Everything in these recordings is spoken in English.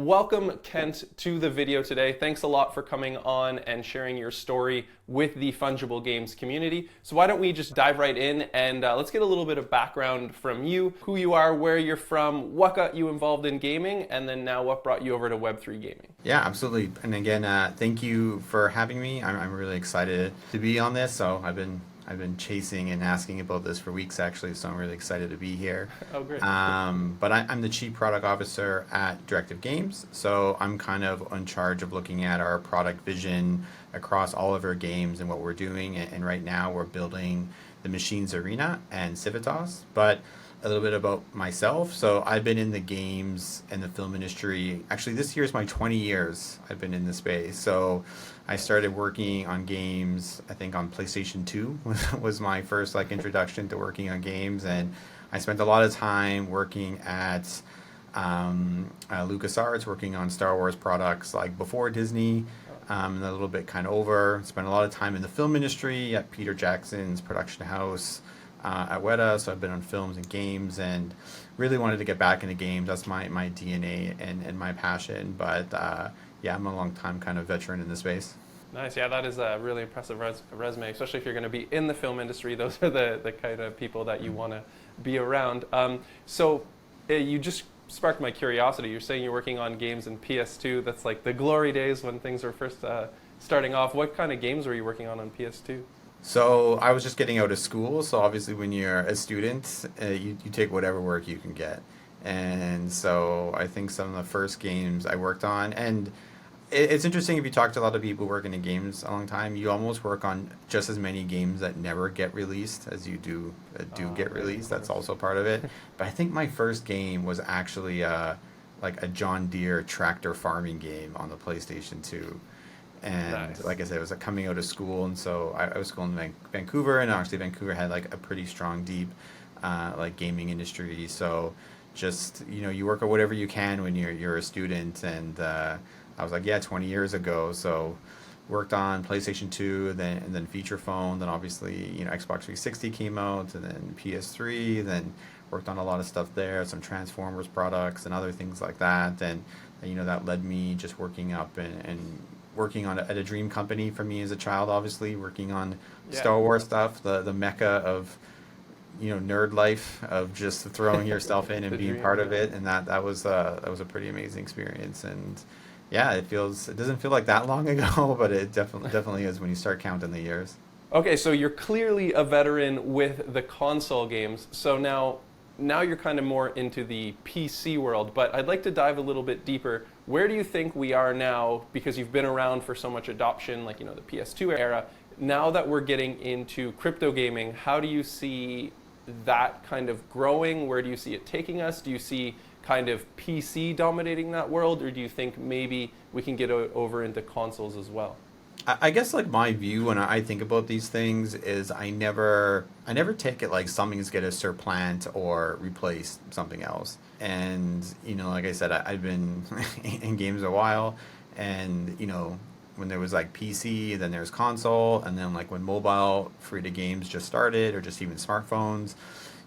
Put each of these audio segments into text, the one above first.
welcome, Kent, to the video today. Thanks a lot for coming on and sharing your story with the Funjible Games community. So why don't we just dive right in and let's get a little bit of background from you, who you are, where you're from, what got you involved in gaming, and then now what brought you over to Web3 gaming. Yeah, absolutely. And again, thank you for having me. I'm really excited to be on this. So I've been chasing and asking about this for weeks, actually, so I'm really excited to be here. Oh, great. But I'm the Chief Product Officer at Directive Games, so I'm kind of in charge of looking at our product vision across all of our games and what we're doing. And right now we're building the Mchines Arena and Civitas. But a little bit about myself. So I've been in the games and the film industry. Actually, this year is my 20 years I've been in the space. So I started working on games, I think on PlayStation 2 was my first introduction to working on games. And I spent a lot of time working at LucasArts, working on Star Wars products before Disney, and a little bit kind of over. Spent a lot of time in the film industry at Peter Jackson's production house, at Weta, so I've been on films and games and really wanted to get back into games. That's my DNA and my passion. But yeah, I'm a long time kind of veteran in the space. Nice. Yeah, that is a really impressive resume, especially if you're going to be in the film industry. Those are the kind of people that you want to be around. So you just sparked my curiosity. You're saying you're working on games in PS2. That's like the glory days when things were first starting off. What kind of games were you working on PS2? So I was just getting out of school. So obviously when you're a student, you take whatever work you can get. And so I think some of the first games I worked on, and it's interesting if you talk to a lot of people who work in games a long time, you almost work on just as many games that never get released as you do that do get released. That's also part of it. But I think my first game was actually like a John Deere tractor farming game on the PlayStation 2. And nice. Like I said, it was coming out of school, and so I was schooling in Vancouver, and actually Vancouver had a pretty strong, deep gaming industry. So just you work at whatever you can when you're a student, and I was like, yeah, 20 years ago. So worked on PlayStation 2, and then feature phone, then obviously Xbox 360 came out, and then PS3, then worked on a lot of stuff there, some Transformers products and other things like that, and that led me just working up and working at a dream company for me as a child, obviously working on Star Wars stuff, the mecca of nerd life, of just throwing yourself in and being part of it, and that was a pretty amazing experience. And yeah, it doesn't feel like that long ago, but it definitely is when you start counting the years. Okay, so you're clearly a veteran with the console games. So now you're kind of more into the PC world, but I'd like to dive a little bit deeper. Where do you think we are now, because you've been around for so much adoption, the PS2 era, now that we're getting into crypto gaming, how do you see that kind of growing? Where do you see it taking us? Do you see kind of PC dominating that world, or do you think maybe we can get over into consoles as well? I guess my view when I think about these things is I never take it like something's going to supplant or replace something else. And like I said, I've been in games a while, and when there was PC, then there's console, and then when mobile free to games just started, or just even smartphones,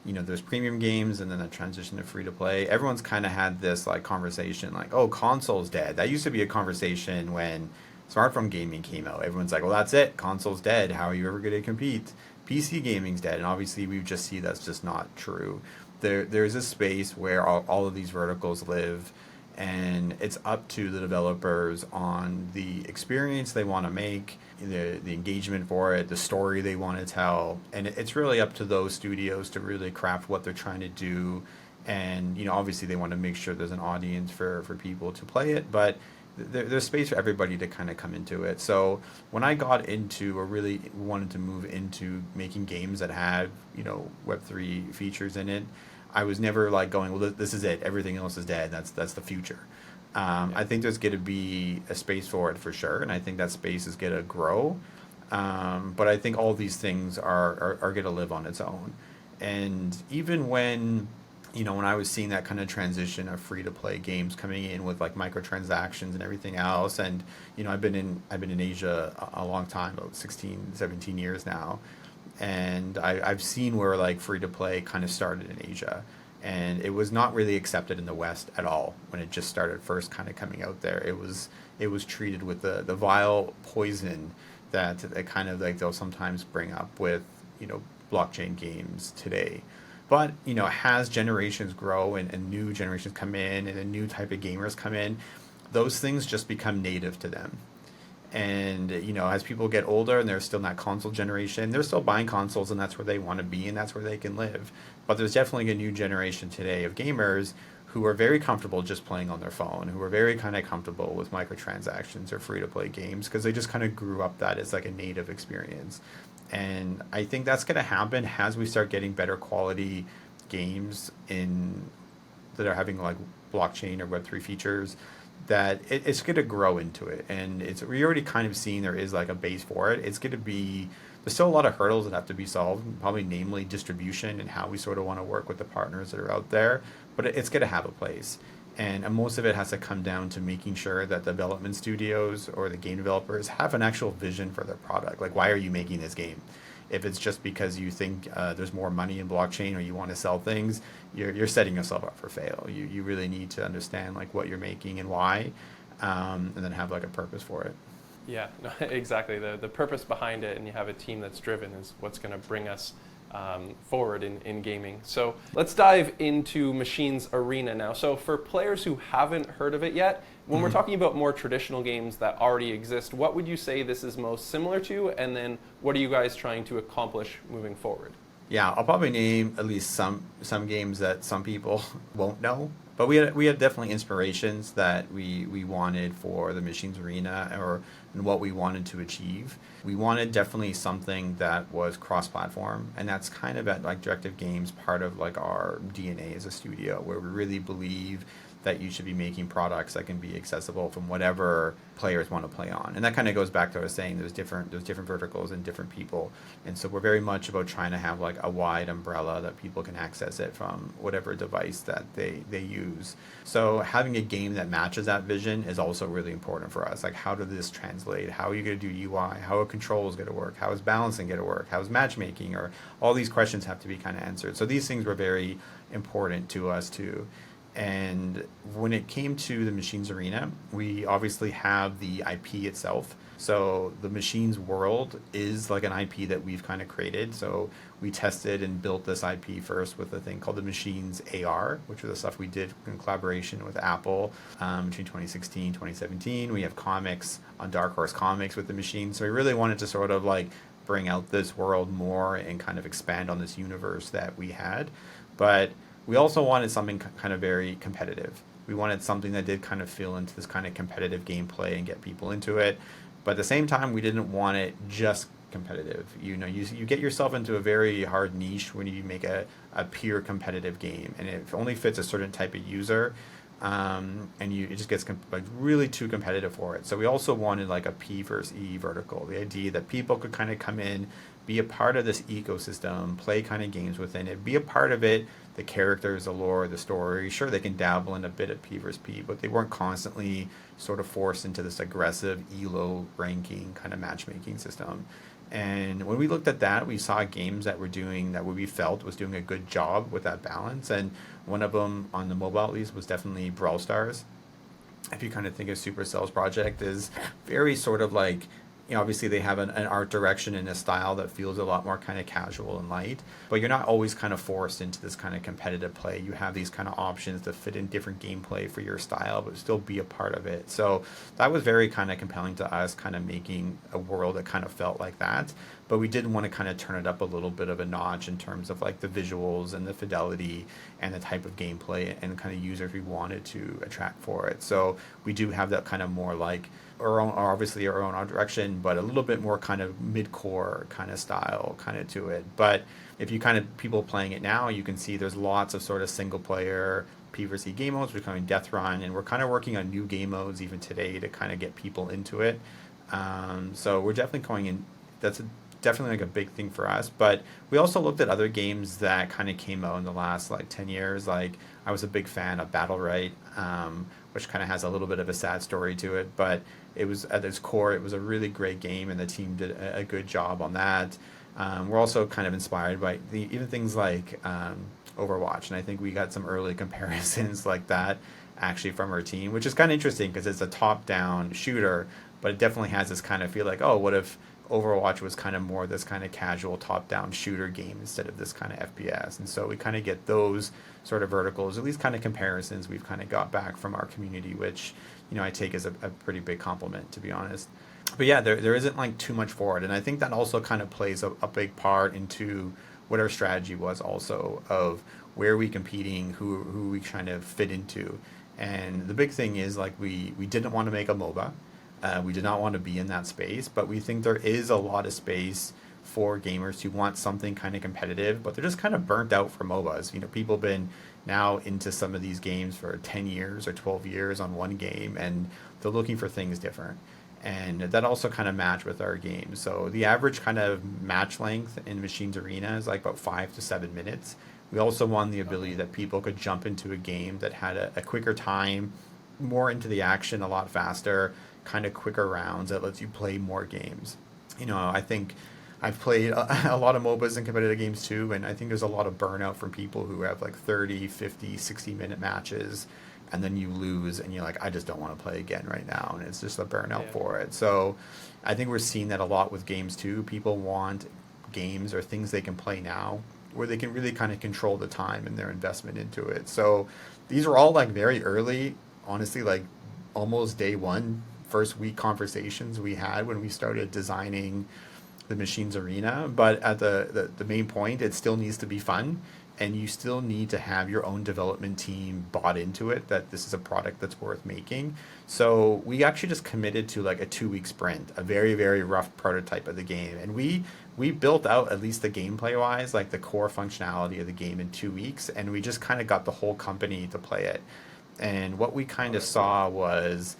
there's premium games, and then the transition to free to play. Everyone's kind of had this conversation oh, console's dead. That used to be a conversation when smartphone gaming came out. Everyone's like, well, that's it. Console's dead. How are you ever going to compete? PC gaming's dead. And obviously, we just see that's just not true. There's a space where all of these verticals live, and it's up to the developers on the experience they want to make, the engagement for it, the story they want to tell. And it's really up to those studios to really craft what they're trying to do. And, obviously, they want to make sure there's an audience for people to play it. But there's space for everybody to kind of come into it. So when I got into, or really wanted to move into making games that had, Web3 features in it, I was never going, well, this is it. Everything else is dead. That's the future. I think there's going to be a space for it for sure, and I think that space is going to grow. But I think all these things are going to live on its own. And even when when I was seeing that kind of transition of free-to-play games coming in with microtransactions and everything else, and I've been in Asia a long time, about 16, 17 years now, and I've seen where free-to-play kind of started in Asia, And it was not really accepted in the West at all when it just started first kind of coming out there. It was treated with the vile poison that they kind of like they'll sometimes bring up with, blockchain games today. But, as generations grow and new generations come in and a new type of gamers come in, those things just become native to them. And, as people get older and they're still in that console generation, they're still buying consoles and that's where they want to be and that's where they can live. But there's definitely a new generation today of gamers who are very comfortable just playing on their phone, who are very kind of comfortable with microtransactions or free-to-play games because they just kind of grew up that as like a native experience. And I think that's going to happen as we start getting better quality games in that are having like blockchain or Web3 features, that it's going to grow into it. And we already kind of seen there is like a base for it. It's going to be, there's still a lot of hurdles that have to be solved, probably namely distribution and how we sort of want to work with the partners that are out there. But it's going to have a place. And most of it has to come down to making sure that the development studios or the game developers have an actual vision for their product. Like, why are you making this game? If it's just because you think there's more money in blockchain or you want to sell things, you're setting yourself up for fail. You really need to understand like what you're making and why, and then have like a purpose for it. Yeah, no, exactly. The purpose behind it, and you have a team that's driven, is what's going to bring us forward in gaming. So let's dive into Mchines Arena now. So for players who haven't heard of it yet, when we're talking about more traditional games that already exist, what would you say this is most similar to, and then what are you guys trying to accomplish moving forward? Yeah, I'll probably name at least some games that some people won't know. But we had definitely inspirations that we wanted for the Mchines Arena and what we wanted to achieve. We wanted definitely something that was cross-platform, and that's kind of at like Directive Games, part of like our DNA as a studio, where we really believe that you should be making products that can be accessible from whatever players want to play on. And that kind of goes back to what I was saying, there's different verticals and different people. And so we're very much about trying to have like a wide umbrella that people can access it from whatever device that they use. So having a game that matches that vision is also really important for us. Like, how does this translate? How are you going to do UI? How are controls going to work? How is balancing going to work? How is matchmaking? Or all these questions have to be kind of answered. So these things were very important to us too. And when it came to the Mchines Arena, we obviously have the IP itself. So the Mchines world is like an IP that we've kind of created. So we tested and built this IP first with a thing called the Mchines AR, which was the stuff we did in collaboration with Apple between 2016, 2017. We have comics on Dark Horse Comics with the Mchines. So we really wanted to sort of like bring out this world more and kind of expand on this universe that we had. But we also wanted something kind of very competitive. We wanted something that did kind of feel into this kind of competitive gameplay and get people into it. But at the same time, we didn't want it just competitive. You get yourself into a very hard niche when you make a pure competitive game, and it only fits a certain type of user, and it just gets like really too competitive for it. So we also wanted like a P versus E vertical, the idea that people could kind of come in, be a part of this ecosystem, play kind of games within it, be a part of it, the characters, the lore, the story. Sure, they can dabble in a bit of P versus P, but they weren't constantly sort of forced into this aggressive ELO ranking kind of matchmaking system. And when we looked at that, we saw games that were doing that, what we felt was doing a good job with that balance. And one of them, on the mobile at least, was definitely Brawl Stars. If you kind of think of Supercell's project, is very sort of like, obviously they have an art direction and a style that feels a lot more kind of casual and light, but you're not always kind of forced into this kind of competitive play. You have these kind of options to fit in different gameplay for your style, but still be a part of it. So that was very kind of compelling to us, kind of making a world that kind of felt like that. But we did want to kind of turn it up a little bit of a notch in terms of like the visuals and the fidelity and the type of gameplay and kind of users we wanted to attract for it. So we do have that kind of more like obviously our own art direction, but a little bit more kind of mid-core kind of style kind of to it. But if you kind of people playing it now, you can see there's lots of sort of single player PvP game modes. We're coming Death Run, and we're kind of working on new game modes even today to kind of get people into it. So we're definitely going in. That's definitely like a big thing for us. But we also looked at other games that kind of came out in the last like 10 years. Like I was a big fan of Battle Right, which kind of has a little bit of a sad story to it, but it was at its core, it was a really great game, and the team did a good job on that. We're also kind of inspired by even things like Overwatch. And I think we got some early comparisons like that actually from our team, which is kind of interesting because it's a top-down shooter, but it definitely has this kind of feel like, oh, what if Overwatch was kind of more this kind of casual top-down shooter game instead of this kind of FPS. And so we kind of get those sort of verticals, at least kind of comparisons we've kind of got back from our community, which, I take as a pretty big compliment, to be honest. But yeah, there isn't like too much for it. And I think that also kind of plays a big part into what our strategy was also of where we competing, who we kind of fit into. And the big thing is like we didn't want to make a MOBA. We did not want to be in that space, but we think there is a lot of space for gamers who want something kind of competitive, but they're just kind of burnt out from MOBAs. People have been now into some of these games for 10 years or 12 years on one game, and they're looking for things different. And that also kind of matched with our game. So the average kind of match length in Mchines Arena is like about 5 to 7 minutes. We also want the ability that people could jump into a game that had a quicker time, more into the action, a lot faster, kind of quicker rounds that lets you play more games. I think I've played a lot of MOBAs and competitive games too, and I think there's a lot of burnout from people who have like 30, 50, 60-minute matches, and then you lose and you're like, I just don't want to play again right now, and it's just a burnout for it. So I think we're seeing that a lot with games too. People want games or things they can play now where they can really kind of control the time and their investment into it. So these are all like very early, honestly, like almost day one, first week conversations we had when we started designing the Mchines Arena. But at the main point, it still needs to be fun, and you still need to have your own development team bought into it, that this is a product that's worth making. So we actually just committed to like a 2-week sprint, a very, very rough prototype of the game. And we built out, at least the gameplay wise, like the core functionality of the game in 2 weeks. And we just kind of got the whole company to play it. And what we kind of saw was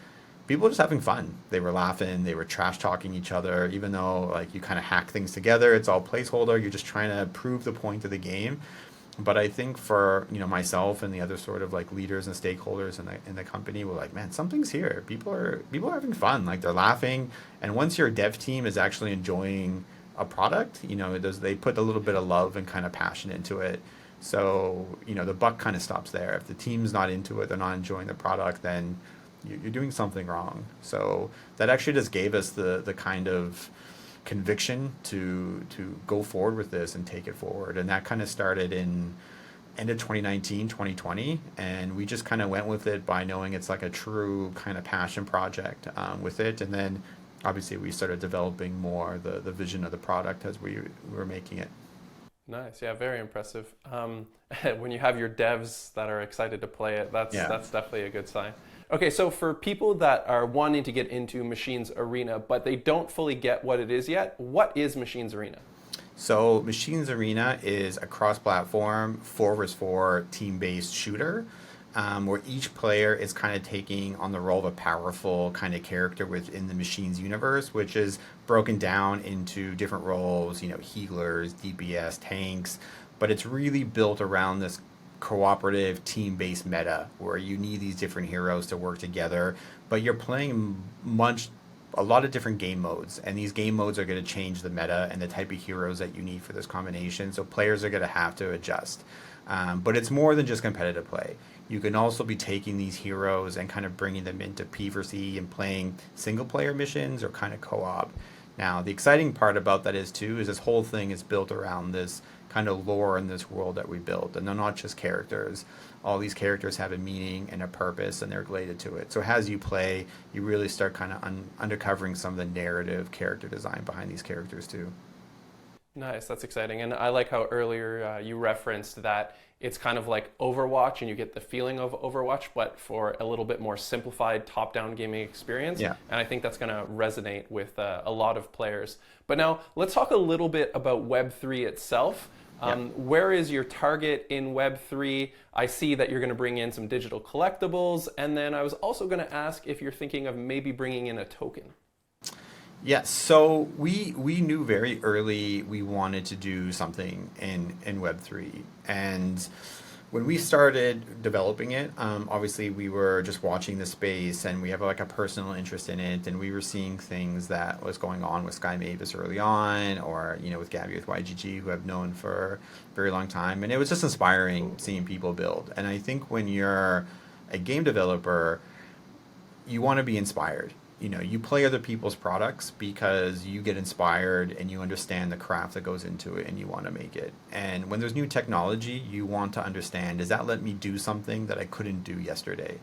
people just having fun. They were laughing, they were trash talking each other, even though like you kind of hack things together, it's all placeholder, you're just trying to prove the point of the game. But I think for myself and the other sort of like leaders and stakeholders in the company, we're like, man, something's here. People are having fun. Like they're laughing, and once your dev team is actually enjoying a product, they put a little bit of love and kind of passion into it. So the buck kind of stops there. If the team's not into it, they're not enjoying the product, then you're doing something wrong. So that actually just gave us the kind of conviction to go forward with this and take it forward. And that kind of started in end of 2019, 2020. And we just kind of went with it by knowing it's like a true kind of passion project with it. And then obviously we started developing more the vision of the product as we were making it. Nice. Yeah, very impressive. When you have your devs that are excited to play it, that's definitely a good sign. Okay, so for people that are wanting to get into Mchines Arena, but they don't fully get what it is yet, what is Mchines Arena? So Mchines Arena is a cross-platform 4v4 team-based shooter where each player is kind of taking on the role of a powerful kind of character within the Mchines universe, which is broken down into different roles, healers, DPS, tanks, but it's really built around this cooperative team-based meta where you need these different heroes to work together, but you're playing a lot of different game modes, and these game modes are going to change the meta and the type of heroes that you need for this combination, so players are going to have to adjust. But it's more than just competitive play. You can also be taking these heroes and kind of bringing them into PvE and playing single player missions or kind of co-op. Now, the exciting part about that is this whole thing is built around this kind of lore in this world that we built. And they're not just characters. All these characters have a meaning and a purpose, and they're related to it. So as you play, you really start kind of uncovering some of the narrative character design behind these characters too. Nice, that's exciting. And I like how earlier you referenced that it's kind of like Overwatch and you get the feeling of Overwatch, but for a little bit more simplified top-down gaming experience. Yeah. And I think that's going to resonate with a lot of players. But now let's talk a little bit about Web3 itself. Where is your target in Web3? I see that you're going to bring in some digital collectibles. And then I was also going to ask if you're thinking of maybe bringing in a token. Yes, so we knew very early we wanted to do something in Web3. And When we started developing it, obviously we were just watching the space, and we have like a personal interest in it, and we were seeing things that was going on with Sky Mavis early on, or with Gabby with YGG, who I've known for a very long time, and it was just inspiring seeing people build. And I think when you're a game developer, you want to be inspired. You play other people's products because you get inspired and you understand the craft that goes into it and you want to make it. And when there's new technology, you want to understand, does that let me do something that I couldn't do yesterday?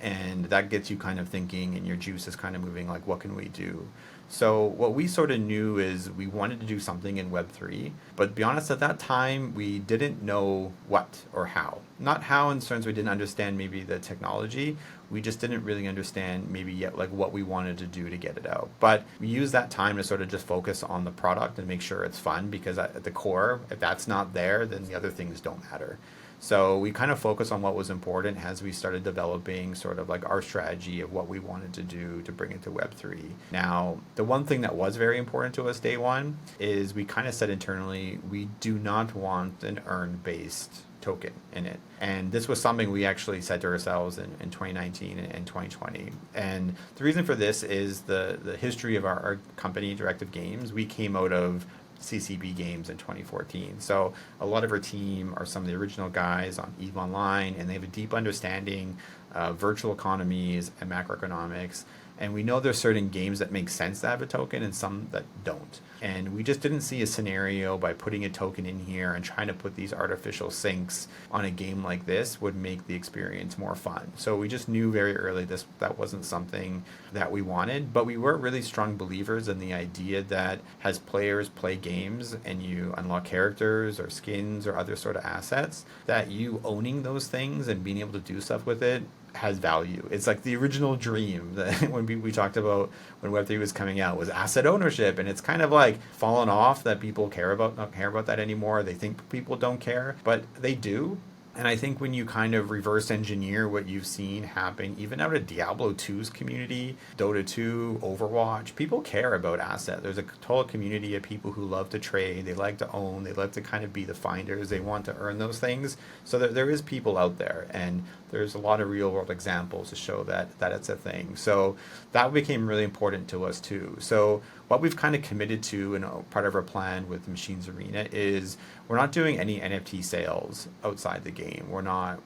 And that gets you kind of thinking, and your juice is kind of moving, like, what can we do? So what we sort of knew is we wanted to do something in Web3, but to be honest, at that time, we didn't know what or how. Not how in terms we didn't understand maybe the technology, we just didn't really understand maybe yet like what we wanted to do to get it out. But we used that time to sort of just focus on the product and make sure it's fun, because at the core, if that's not there, then the other things don't matter. So we kind of focused on what was important as we started developing sort of like our strategy of what we wanted to do to bring it to Web3. Now, the one thing that was very important to us day one is we kind of said internally, we do not want an earn-based token in it. And this was something we actually said to ourselves in 2019 and 2020. And the reason for this is the history of our company, Directive Games. We came out of CCB Games in 2014. So a lot of our team are some of the original guys on EVE Online, and they have a deep understanding of virtual economies and macroeconomics. And we know there's certain games that make sense to have a token and some that don't. And we just didn't see a scenario by putting a token in here and trying to put these artificial sinks on a game like this would make the experience more fun. So we just knew very early that wasn't something that we wanted, but we were really strong believers in the idea that as players play games and you unlock characters or skins or other sort of assets, that you owning those things and being able to do stuff with it has value. It's like the original dream that when we talked about when Web3 was coming out was asset ownership, and it's kind of like fallen off that people don't care about that anymore. They think people don't care, but they do. And I think when you kind of reverse engineer what you've seen happen, even out of Diablo 2's community, Dota 2, Overwatch, people care about asset. There's a total community of people who love to trade, they like to own, they like to kind of be the finders, they want to earn those things. So there is people out there, and there's a lot of real world examples to show that it's a thing. So that became really important to us too. So what we've kind of committed to, and part of our plan with Mchines Arena, is we're not doing any NFT sales outside the game. We're not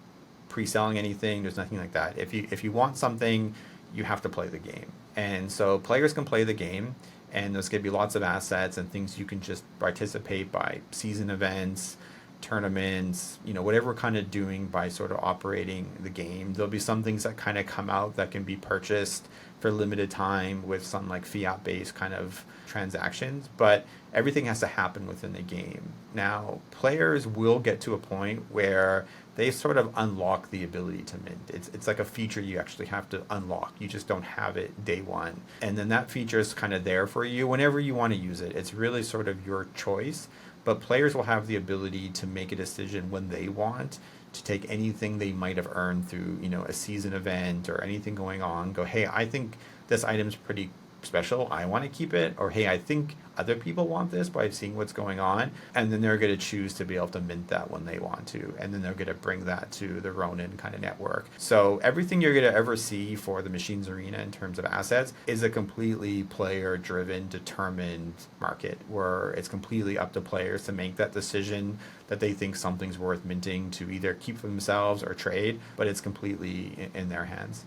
pre-selling anything. There's nothing like that. If you want something, you have to play the game. And so players can play the game, and there's going to be lots of assets and things you can just participate by season events, tournaments, whatever we're kind of doing by sort of operating the game. There'll be some things that kind of come out that can be purchased for limited time with some like fiat-based kind of transactions, but everything has to happen within the game. Now, players will get to a point where they sort of unlock the ability to mint. It's like a feature you actually have to unlock. You just don't have it day one. And then that feature is kind of there for you whenever you want to use it. It's really sort of your choice, but players will have the ability to make a decision when they want to take anything they might have earned through, a season event or anything going on, go, hey, I think this item's pretty special, I want to keep it, or hey, I think other people want this by seeing what's going on, and then they're going to choose to be able to mint that when they want to, and then they're going to bring that to the Ronin kind of network. So everything you're going to ever see for the Mchines Arena in terms of assets is a completely player-driven, determined market, where it's completely up to players to make that decision that they think something's worth minting to either keep for themselves or trade, but it's completely in their hands.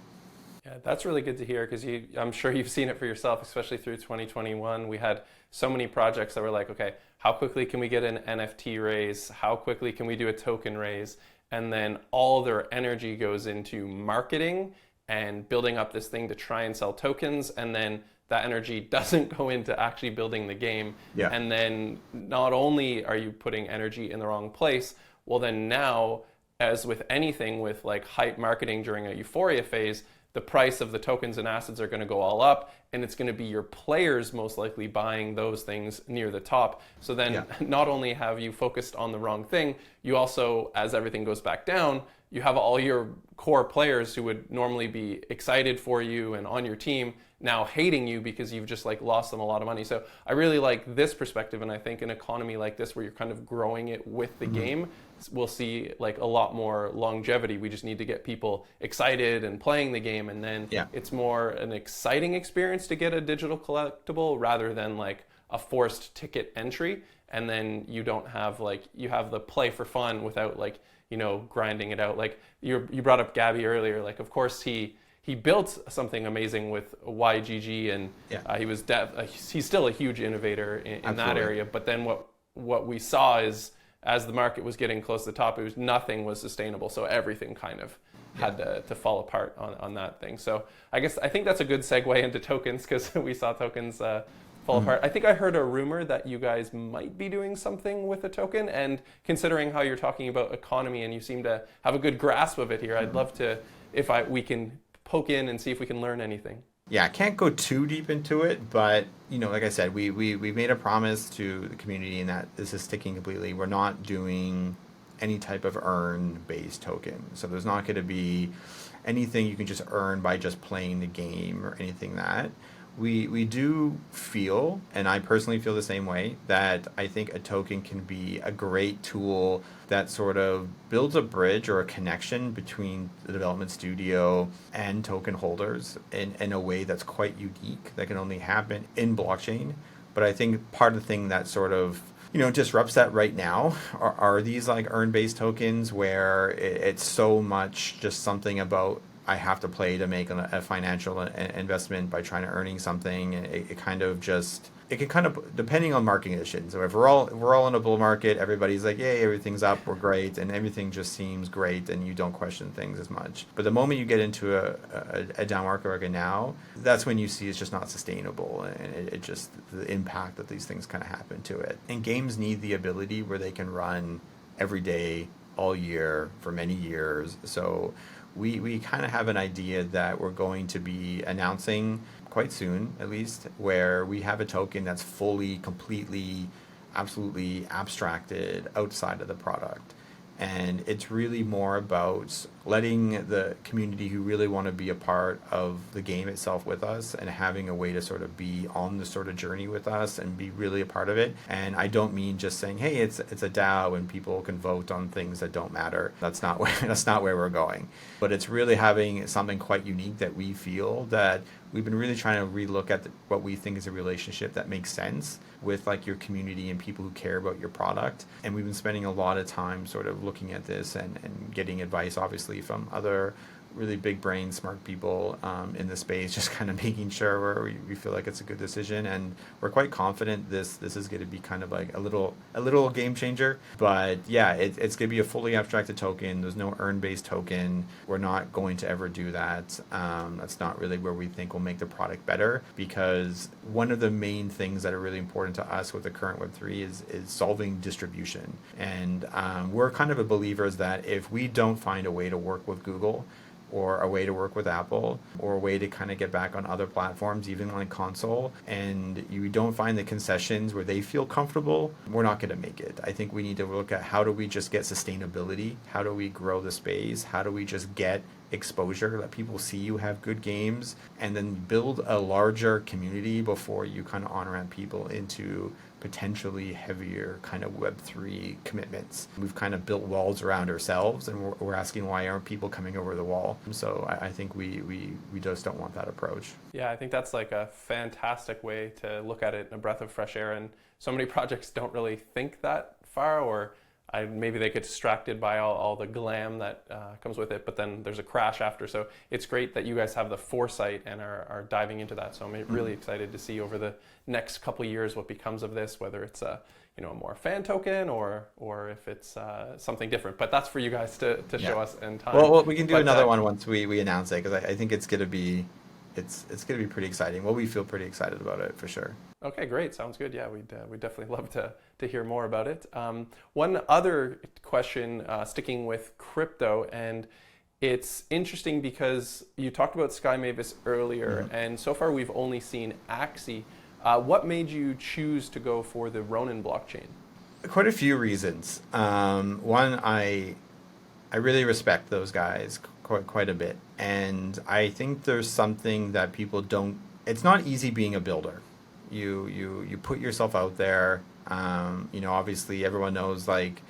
Yeah, that's really good to hear, because I'm sure you've seen it for yourself, especially through 2021. We had so many projects that were like, okay, how quickly can we get an NFT raise? How quickly can we do a token raise? And then all their energy goes into marketing and building up this thing to try and sell tokens. And then that energy doesn't go into actually building the game. Yeah. And then not only are you putting energy in the wrong place, well then now, as with anything with like hype marketing during a euphoria phase, the price of the tokens and assets are going to go all up, and it's going to be your players most likely buying those things near the top. So then not only have you focused on the wrong thing, you also, as everything goes back down, you have all your core players who would normally be excited for you and on your team now hating you because you've just like lost them a lot of money. So I really like this perspective, and I think an economy like this where you're kind of growing it with the game, we'll see like a lot more longevity. We just need to get people excited and playing the game, and then it's more an exciting experience to get a digital collectible rather than like a forced ticket entry. And then you don't have like, you have the play for fun without like, you know, grinding it out. Like you brought up Gabby earlier, like of course he built something amazing with YGG, and he's still a huge innovator in that area. But then what we saw is as the market was getting close to the top, nothing was sustainable. So everything kind of had to fall apart on that thing. So I think that's a good segue into tokens, because we saw tokens fall apart. I think I heard a rumor that you guys might be doing something with a token, and considering how you're talking about economy and you seem to have a good grasp of it here, I'd love to, we can poke in and see if we can learn anything. Yeah, I can't go too deep into it, but you know, like I said, we made a promise to the community, and that this is sticking completely. We're not doing any type of earn-based token, so there's not going to be anything you can just earn by just playing the game or anything that. We do feel, and I personally feel the same way, that I think a token can be a great tool that sort of builds a bridge or a connection between the development studio and token holders in a way that's quite unique, that can only happen in blockchain. But I think part of the thing that sort of, you know, disrupts that right now are these like earn-based tokens where it's so much just something about I have to play to make a financial investment by trying to earning something. It kind of just, it can kind of, depending on market conditions. So if we're all in a bull market, everybody's like, yay, everything's up, we're great, and everything just seems great, and you don't question things as much. But the moment you get into a down market like now, that's when you see it's just not sustainable, and it just, the impact that these things kind of happen to it. And games need the ability where they can run every day, all year, for many years. So we kind of have an idea that we're going to be announcing quite soon, at least, where we have a token that's fully, completely, absolutely abstracted outside of the product. And it's really more about letting the community who really want to be a part of the game itself with us, and having a way to sort of be on the sort of journey with us and be really a part of it. And I don't mean just saying, hey, it's a DAO and people can vote on things that don't matter. That's not where we're going. But it's really having something quite unique that we feel that we've been really trying to relook at what we think is a relationship that makes sense with like your community and people who care about your product. And we've been spending a lot of time sort of looking at this and getting advice, obviously, from other really big brain smart people in the space, just kind of making sure we feel like it's a good decision. And we're quite confident this is going to be kind of like a little game changer. But yeah, it's going to be a fully abstracted token. There's no earn-based token. We're not going to ever do that. That's not really where we think will make the product better, because one of the main things that are really important to us with the current Web3 is solving distribution. And we're kind of a believers that if we don't find a way to work with Google, or a way to work with Apple, or a way to kind of get back on other platforms, even on a console, and you don't find the concessions where they feel comfortable, we're not going to make it. I think we need to look at how do we just get sustainability? How do we grow the space? How do we just get exposure, let people see you have good games, and then build a larger community before you kind of on-ramp people into potentially heavier kind of Web3 commitments. We've kind of built walls around ourselves, and we're asking why aren't people coming over the wall? So I think we just don't want that approach. Yeah, I think that's like a fantastic way to look at it, a breath of fresh air. And so many projects don't really think that far, or maybe they get distracted by all the glam that comes with it, but then there's a crash after. So it's great that you guys have the foresight and are diving into that. So I'm really excited to see over the next couple of years what becomes of this, whether it's a more fan token or if it's something different. But that's for you guys to show us in time. Well, we can do another one once we announce it, because I think it's going to be pretty exciting. Well, we feel pretty excited about it for sure. Okay, great. Sounds good. Yeah, we'd definitely love to hear more about it. One other question, sticking with crypto, and it's interesting because you talked about Sky Mavis earlier, and so far we've only seen Axie. What made you choose to go for the Ronin blockchain? Quite a few reasons. One, I really respect those guys quite a bit. And I think there's something that people don't, it's not easy being a builder. You put yourself out there. Obviously everyone knows like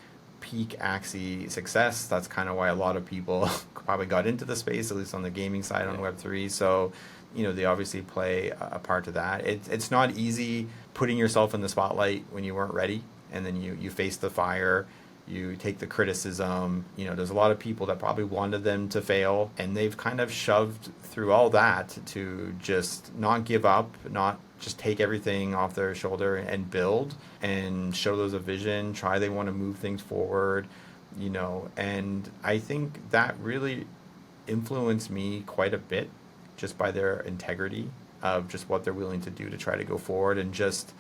peak Axie success. That's kind of why a lot of people probably got into the space, at least on the gaming side on Web3. So, they obviously play a part to that. It's not easy putting yourself in the spotlight when you weren't ready, and then you face the fire. You take the criticism. There's a lot of people that probably wanted them to fail, and they've kind of shoved through all that to just not give up, not just take everything off their shoulder and build and show those a vision, try they want to move things forward, and I think that really influenced me quite a bit just by their integrity of just what they're willing to do to try to go forward. And just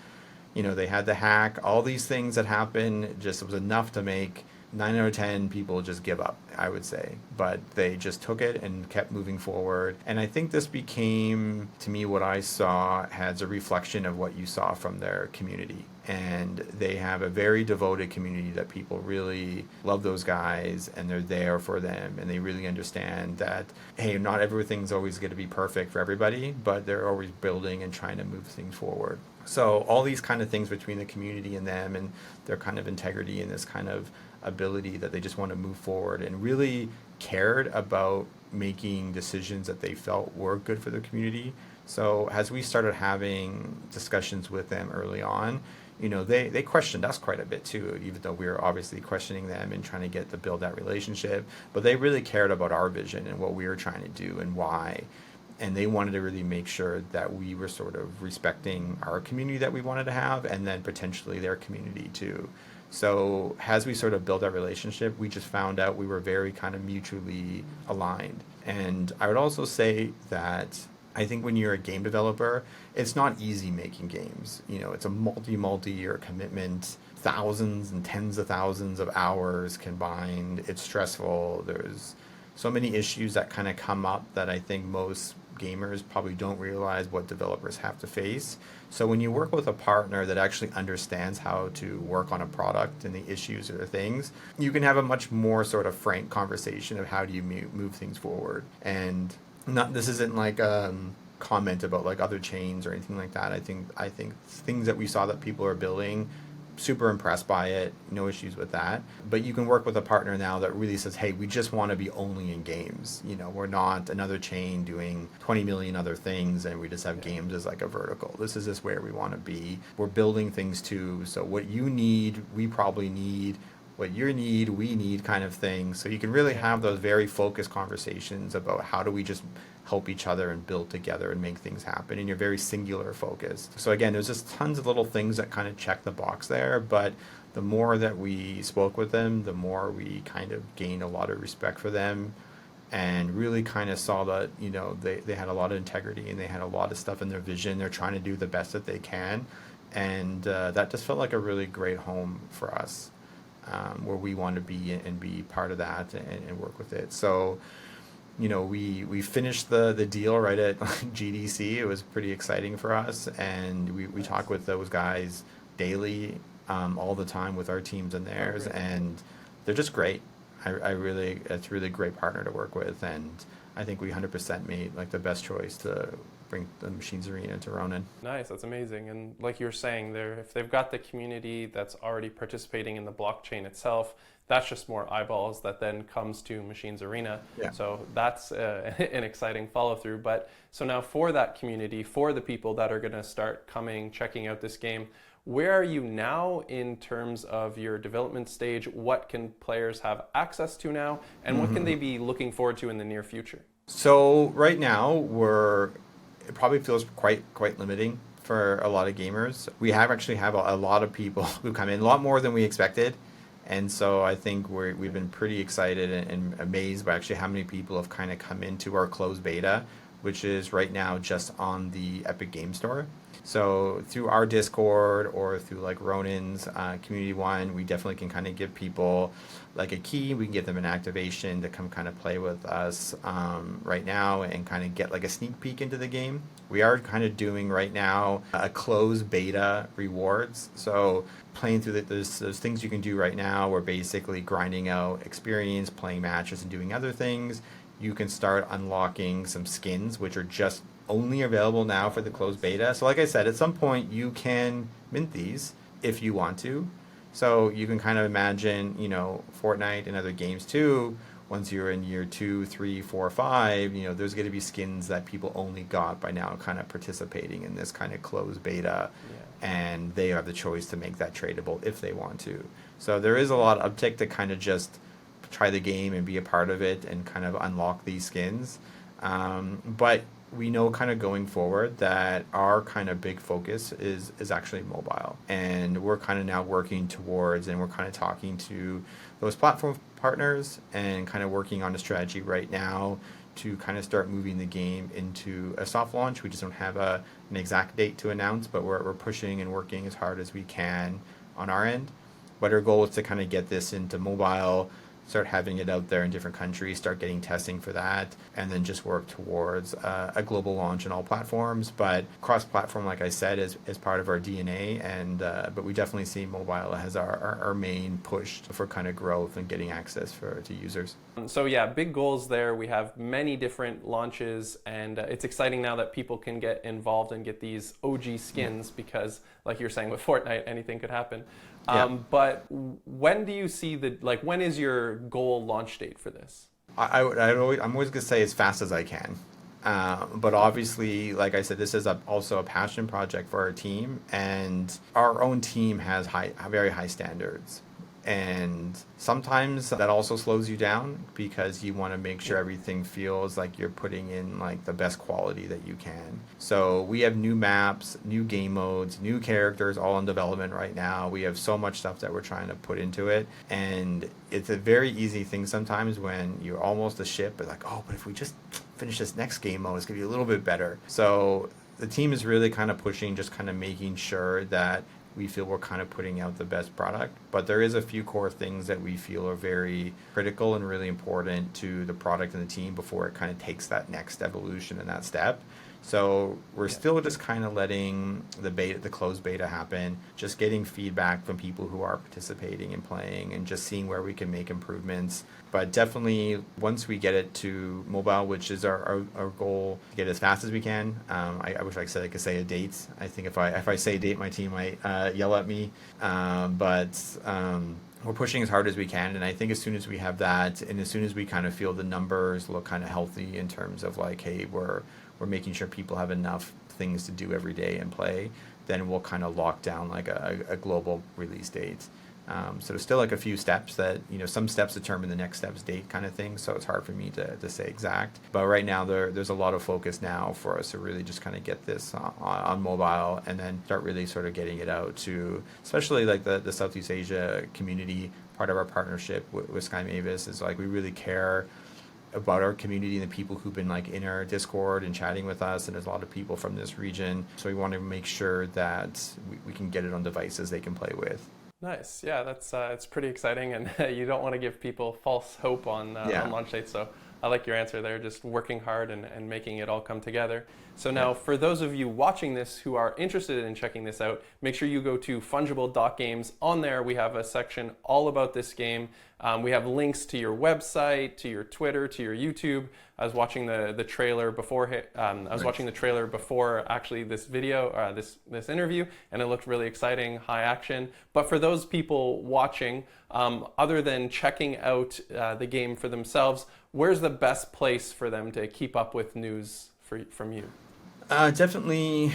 they had the hack, all these things that happen, just was enough to make 9 out of 10 people just give up, I would say. But they just took it and kept moving forward. And I think this became, to me, what I saw as a reflection of what you saw from their community. And they have a very devoted community that people really love those guys, and they're there for them, and they really understand that, hey, not everything's always going to be perfect for everybody, but they're always building and trying to move things forward. So all these kind of things between the community and them, and their kind of integrity and this kind of ability that they just want to move forward and really cared about making decisions that they felt were good for the community. So as we started having discussions with them early on, they questioned us quite a bit too, even though we were obviously questioning them and trying to get to build that relationship. But they really cared about our vision and what we were trying to do and why. And they wanted to really make sure that we were sort of respecting our community that we wanted to have, and then potentially their community too. So as we sort of built that relationship, we just found out we were very kind of mutually aligned. And I would also say that I think when you're a game developer, it's not easy making games. It's a multi-year commitment, thousands and tens of thousands of hours combined. It's stressful. There's so many issues that kind of come up that I think most gamers probably don't realize what developers have to face. So when you work with a partner that actually understands how to work on a product and the issues or the things, you can have a much more sort of frank conversation of how do you move things forward. And this isn't like a comment about like other chains or anything like that. I think things that we saw that people are building, super impressed by it, no issues with that. But you can work with a partner now that really says, hey, we just want to be only in games. We're not another chain doing 20 million other things and we just have games as like a vertical. This is just where we want to be. We're building things too. So what you need, we probably need. What you need, we need, kind of thing. So you can really have those very focused conversations about how do we just help each other and build together and make things happen, and you're very singular focused. So again, there's just tons of little things that kind of check the box there, but the more that we spoke with them, the more we kind of gained a lot of respect for them, and really kind of saw that they had a lot of integrity and they had a lot of stuff in their vision. They're trying to do the best that they can, and that just felt like a really great home for us. Where we want to be and be part of that and work with it. So, we finished the deal right at GDC. It was pretty exciting for us, and we talk with those guys daily, all the time with our teams and theirs, and they're just great. It's really a great partner to work with, and I think we 100% made like the best choice to bring the Mchines Arena to Ronin. Nice, that's amazing. And like you were saying, if they've got the community that's already participating in the blockchain itself, that's just more eyeballs that then comes to Mchines Arena. Yeah. So that's an exciting follow through. But so now for that community, for the people that are going to start coming, checking out this game, where are you now in terms of your development stage? What can players have access to now? And what can they be looking forward to in the near future? So right now it probably feels quite limiting for a lot of gamers. We actually have a lot of people who come in, a lot more than we expected. And so I think we've been pretty excited and amazed by actually how many people have kind of come into our closed beta which is right now just on the Epic Game Store. So through our Discord or through like Ronin's community one, we definitely can kind of give people like a key. We can give them an activation to come kind of play with us right now and kind of get like a sneak peek into the game. We are kind of doing right now a closed beta rewards. So playing through those things you can do right now. We're basically grinding out experience, playing matches, and doing other things. You can start unlocking some skins, which are just only available now for the closed beta. So like I said, at some point you can mint these if you want to. So you can kind of imagine, you know, Fortnite and other games too, once you're in year 2, 3, 4, 5, you know, there's going to be skins that people only got by now kind of participating in this kind of closed beta. Yeah. And they have the choice to make that tradable if they want to. So there is a lot of uptick to kind of just try the game and be a part of it and kind of unlock these skins. But we know kind of going forward that our kind of big focus is actually mobile. And we're kind of now working towards, and we're kind of talking to those platform partners and kind of working on a strategy right now to kind of start moving the game into a soft launch. We just don't have an exact date to announce, but we're pushing and working as hard as we can on our end. But our goal is to kind of get this into mobile, start having it out there in different countries, start getting testing for that, and then just work towards a global launch on all platforms. But cross-platform, like I said, is part of our DNA, and but we definitely see mobile as our main push for kind of growth and getting access to users. So yeah, big goals there. We have many different launches, and it's exciting now that people can get involved and get these OG skins because, like you're saying with Fortnite, anything could happen. Yeah. But when do you see when is your goal launch date for this? I'm always gonna say as fast as I can. But obviously, like I said, this is also a passion project for our team, and our own team has very high standards. And sometimes that also slows you down because you want to make sure everything feels like you're putting in like the best quality that you can. So we have new maps, new game modes, new characters all in development right now. We have so much stuff that we're trying to put into it. And it's a very easy thing sometimes when you're almost a ship, but like, oh, but if we just finish this next game mode, it's going to be a little bit better. So the team is really kind of pushing, just kind of making sure that we feel we're kind of putting out the best product. But there is a few core things that we feel are very critical and really important to the product and the team before it kind of takes that next evolution and that step. So we're still just kind of letting the closed beta happen, just getting feedback from people who are participating and playing and just seeing where we can make improvements. But definitely once we get it to mobile, which is our goal, to get as fast as we can. I wish I could say a date. I think if I say a date, my team might yell at me. But we're pushing as hard as we can, and I think as soon as we have that, and as soon as we kind of feel the numbers look kind of healthy in terms of like, hey, we're making sure people have enough things to do every day and play, then we'll kind of lock down like a global release date. So there's still like a few steps that, you know, some steps determine the next step's date kind of thing, so it's hard for me to say exact. But right now there's a lot of focus now for us to really just kind of get this on mobile and then start really sort of getting it out to, especially like the Southeast Asia community. Part of our partnership with Sky Mavis is like we really care about our community and the people who've been like in our Discord and chatting with us, and there's a lot of people from this region, so we want to make sure that we can get it on devices they can play with. Nice. Yeah, that's it's pretty exciting, and you don't want to give people false hope on launch dates. So I like your answer there, just working hard and making it all come together. So now for those of you watching this who are interested in checking this out, make sure you go to Funjible.games. On there we have a section all about this game. We have links to your website, to your Twitter, to your YouTube. I was watching the trailer before. Watching the trailer before actually this video, this interview, and it looked really exciting, high action. But for those people watching, other than checking out the game for themselves, where's the best place for them to keep up with news from you? Definitely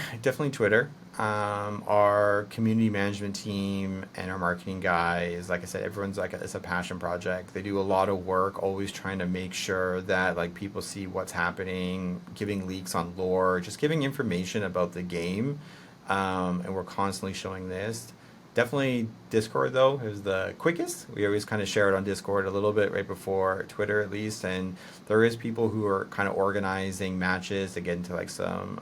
Twitter. Our community management team and our marketing guys, like I said, everyone's like it's a passion project. They do a lot of work, always trying to make sure that like people see what's happening, giving leaks on lore, just giving information about the game, and we're constantly showing this. Definitely Discord though is the quickest. We always kind of share it on Discord a little bit right before Twitter at least, and there is people who are kind of organizing matches to get into like some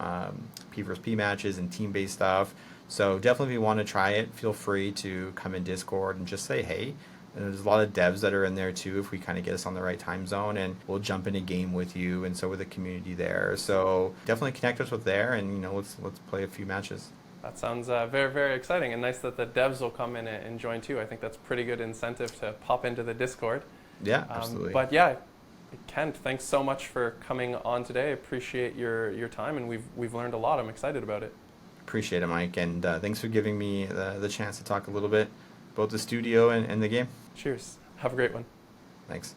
P versus P matches and team based stuff. So definitely if you want to try it, feel free to come in Discord and just say hey. And there's a lot of devs that are in there too if we kind of get us on the right time zone, and we'll jump in a game with you, and so with the community there. So definitely connect us with there, and let's play a few matches. That sounds very, very exciting, and nice that the devs will come in and join too. I think that's pretty good incentive to pop into the Discord. Yeah, absolutely. But yeah, Kent, thanks so much for coming on today. I appreciate your time, and we've learned a lot. I'm excited about it. Appreciate it, Mike, and thanks for giving me the chance to talk a little bit about the studio and the game. Cheers. Have a great one. Thanks.